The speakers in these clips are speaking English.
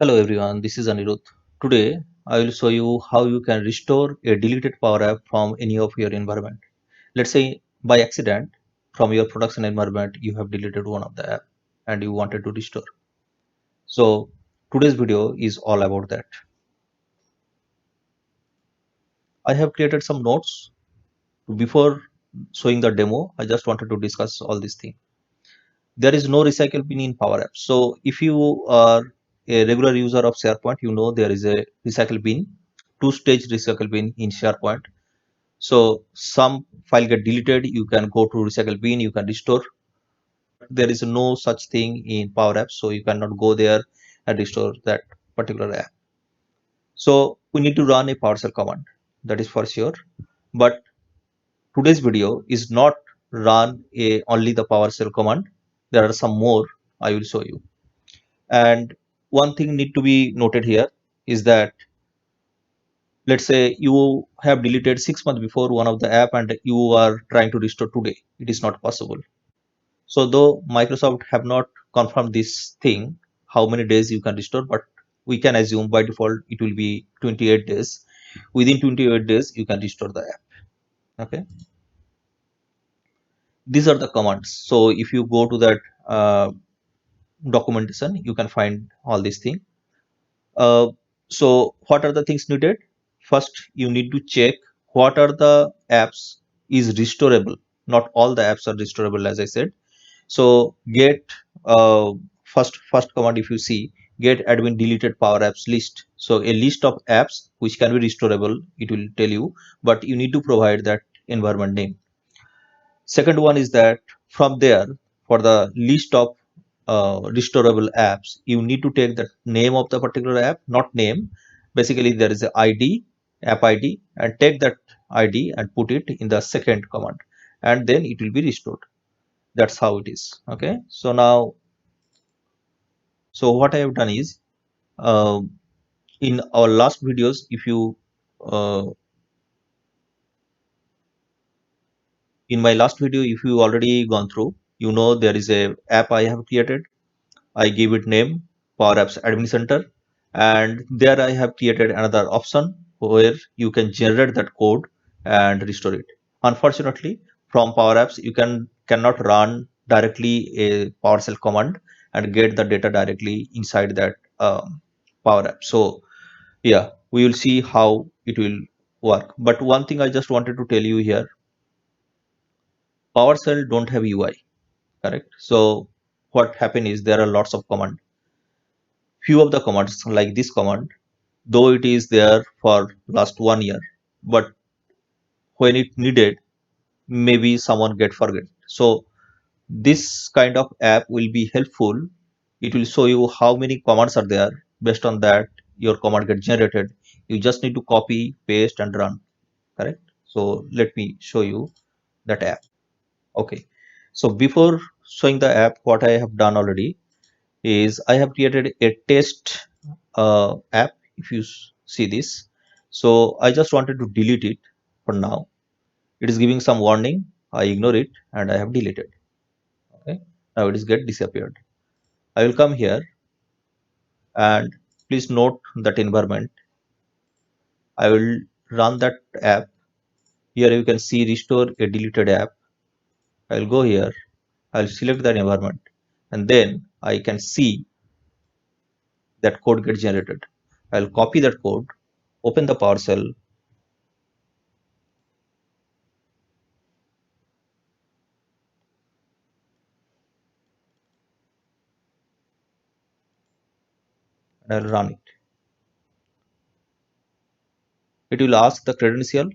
Hello everyone, this is Anirudh. Today I will show you how you can restore a deleted Power App from any of your environment. Let's say by accident from your production environment you have deleted one of the app and you wanted to restore. So today's video is all about that. I have created some notes. Before showing the demo, I just wanted to discuss all these things. There is no recycle bin in Power Apps. So if you are a regular user of SharePoint, you know there is a recycle bin, two-stage recycle bin in SharePoint. So some file get deleted, you can go to recycle bin, you can restore. There is no such thing in Power Apps, so you cannot go there and restore that particular app. So we need to run a PowerShell command, that is for sure. But today's video is not run only the PowerShell command. There are some more I will show you. And one thing need to be noted here is that let's say you have deleted 6 months before one of the app and you are trying to restore today. It is not possible. So though Microsoft have not confirmed this thing, how many days you can restore, but we can assume by default it will be 28 days. Within 28 days, you can restore the app. Okay. These are the commands. So if you go to that documentation, you can find all these things. So what are the things needed? First, you need to check what are the apps is restorable. Not all the apps are restorable, as I said. So get first command, if you see, get admin deleted Power Apps list. So a list of apps which can be restorable, it will tell you, but you need to provide that environment name. Second one is that from there, for the list of restorable apps, you need to take the name of the particular app, not name. Basically, there is a ID, app ID, and take that ID and put it in the second command, and then it will be restored. That's how it is. Okay. So now, so what I have done is, uh, in our last videos, if you uh, in my last video, if you already gone through, you know there is a app I have created. I give it name Power Apps Admin Center, and there I have created another option where you can generate that code and restore it. Unfortunately, from Power Apps you cannot run directly a PowerShell command and get the data directly inside that Power App. So yeah, we will see how it will work. But one thing I just wanted to tell you here, PowerShell don't have UI, correct? So what happen is there are lots of commands. Few of the commands like this command, though it is there for last 1 year, but when it needed, maybe someone get forget. So this kind of app will be helpful. It will show you how many commands are there. Based on that, your command get generated. You just need to copy, paste, and run. Correct. So let me show you that app. Okay. So before showing the app, what I have done already is I have created a test app. If you see this, so I just wanted to delete it for now. It is giving some warning. I ignore it and I have deleted. Okay. Now it is get disappeared. I will come here and please note that environment. I will run that app. Here you can see restore a deleted app. I will go here. I will select that environment and then I can see that code gets generated. I will copy that code, open the PowerShell, and I will run it. It will ask the credential.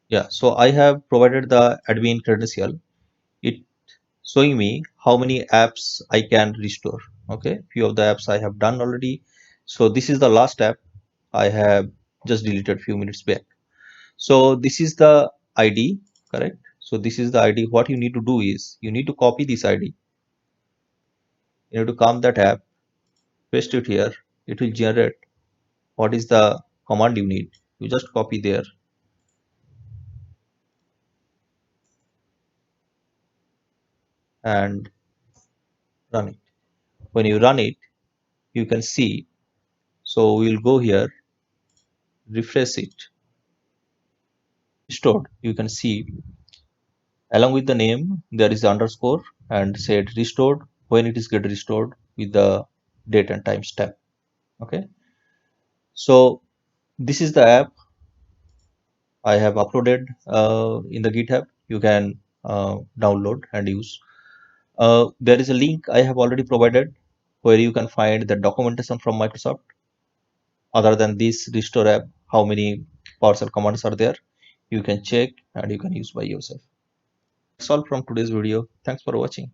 Yeah, so I have provided the admin credential. It showing me how many apps I can restore. Okay, few of the apps I have done already. So this is the last app I have just deleted few minutes back. So this is the ID, correct? So this is the ID. What you need to do is you need to copy this ID. You need to come that app, paste it here. It will generate what is the command you need. You just copy there and run it. when you run it, you can see. So we'll go here, refresh it, restored. You can see along with the name there is the underscore and said restored when it is get restored with the date and time stamp. Okay, so this is the app I have uploaded in the GitHub. You can download and use. There is a link I have already provided where you can find the documentation from Microsoft. Other than this restore app, how many PowerShell commands are there? You can check and you can use by yourself. That's all from today's video. Thanks for watching.